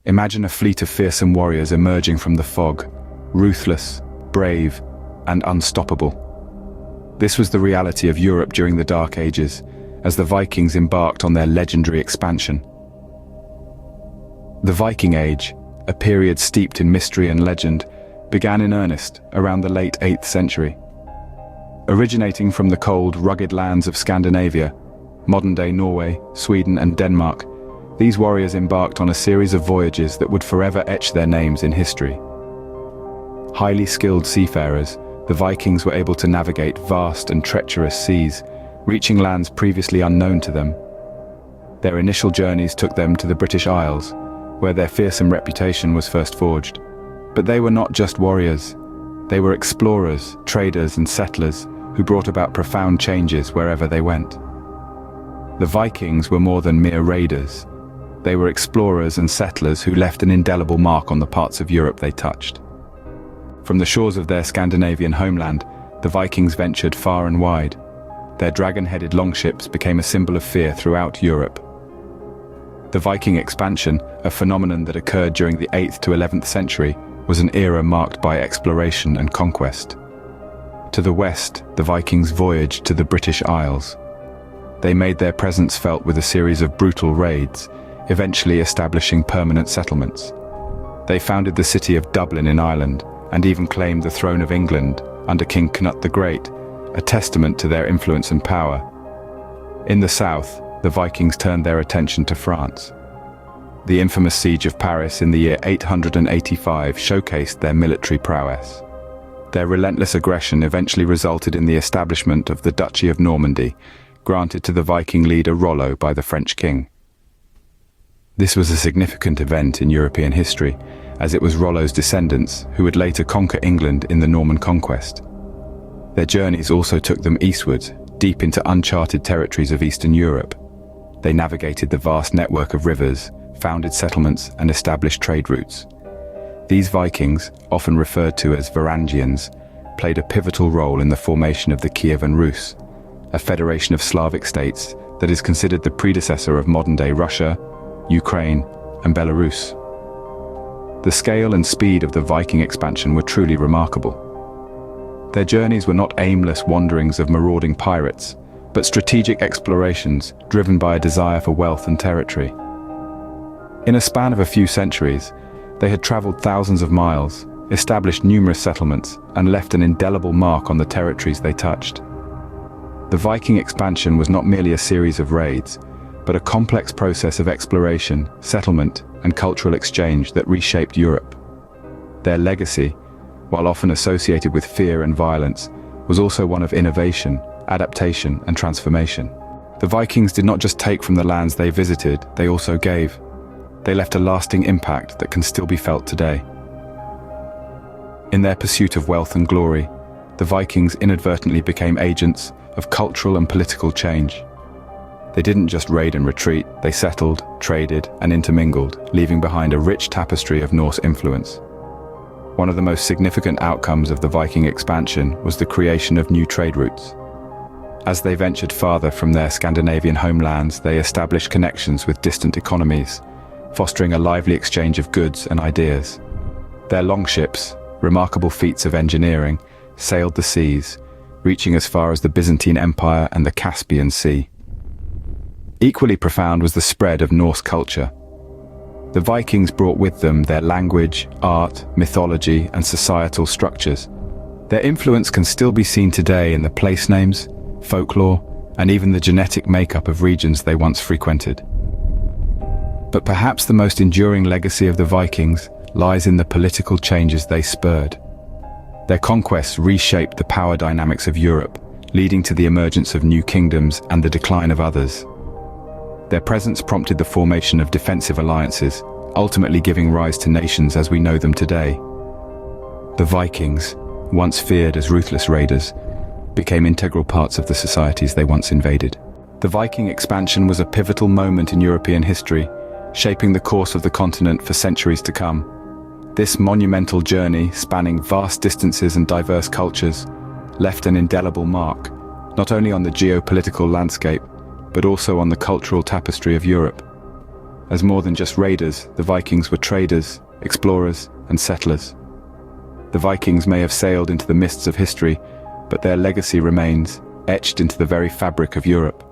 Imagine a fleet of fearsome warriors emerging from the fog, ruthless, brave, and unstoppable. This was the reality of Europe during the Dark Ages, as the Vikings embarked on their legendary expansion. The Viking Age, a period steeped in mystery and legend, began in earnest around the late 8th century. Originating from the cold, rugged lands of Scandinavia, modern-day Norway, Sweden, and Denmark, these warriors embarked on a series of voyages that would forever etch their names in history. Highly skilled seafarers, the Vikings were able to navigate vast and treacherous seas, reaching lands previously unknown to them. Their initial journeys took them to the British Isles, where their fearsome reputation was first forged. But they were not just warriors. They were explorers, traders, and settlers who brought about profound changes wherever they went. The Vikings were more than mere raiders. They were explorers and settlers who left an indelible mark on the parts of Europe they touched. From the shores of their Scandinavian homeland, the Vikings ventured far and wide. Their dragon-headed longships became a symbol of fear throughout Europe. The Viking Expansion, a phenomenon that occurred during the 8th to 11th century, was an era marked by exploration and conquest. To the west, the Vikings voyaged to the British Isles. They made their presence felt with a series of brutal raids, eventually establishing permanent settlements. They founded the city of Dublin in Ireland, and even claimed the throne of England under King Canute the Great, a testament to their influence and power. In the south, the Vikings turned their attention to France. The infamous siege of Paris in the year 885 showcased their military prowess. Their relentless aggression eventually resulted in the establishment of the Duchy of Normandy, granted to the Viking leader Rollo by the French king. This was a significant event in European history, as it was Rollo's descendants who would later conquer England in the Norman conquest. Their journeys also took them eastwards, deep into uncharted territories of Eastern Europe. They navigated the vast network of rivers, founded settlements, and established trade routes. These Vikings, often referred to as Varangians, played a pivotal role in the formation of the Kievan Rus, a federation of Slavic states that is considered the predecessor of modern-day Russia, Ukraine, and Belarus. The scale and speed of the Viking expansion were truly remarkable. Their journeys were not aimless wanderings of marauding pirates, but strategic explorations driven by a desire for wealth and territory. In a span of a few centuries, they had traveled thousands of miles, established numerous settlements, and left an indelible mark on the territories they touched. The Viking expansion was not merely a series of raids, but a complex process of exploration, settlement, and cultural exchange that reshaped Europe. Their legacy, while often associated with fear and violence, was also one of innovation, adaptation, and transformation. The Vikings did not just take from the lands they visited, they also gave. They left a lasting impact that can still be felt today. In their pursuit of wealth and glory, the Vikings inadvertently became agents of cultural and political change. They didn't just raid and retreat, they settled, traded, and intermingled, leaving behind a rich tapestry of Norse influence. One of the most significant outcomes of the Viking expansion was the creation of new trade routes. As they ventured farther from their Scandinavian homelands, they established connections with distant economies, fostering a lively exchange of goods and ideas. Their longships, remarkable feats of engineering, sailed the seas, reaching as far as the Byzantine Empire and the Caspian Sea. Equally profound was the spread of Norse culture. The Vikings brought with them their language, art, mythology, and societal structures. Their influence can still be seen today in the place names, folklore, and even the genetic makeup of regions they once frequented. But perhaps the most enduring legacy of the Vikings lies in the political changes they spurred. Their conquests reshaped the power dynamics of Europe, leading to the emergence of new kingdoms and the decline of others. Their presence prompted the formation of defensive alliances, ultimately giving rise to nations as we know them today. The Vikings, once feared as ruthless raiders, became integral parts of the societies they once invaded. The Viking expansion was a pivotal moment in European history, shaping the course of the continent for centuries to come. This monumental journey, spanning vast distances and diverse cultures, left an indelible mark, not only on the geopolitical landscape, but also on the cultural tapestry of Europe. As more than just raiders, the Vikings were traders, explorers, and settlers. The Vikings may have sailed into the mists of history, but their legacy remains, etched into the very fabric of Europe.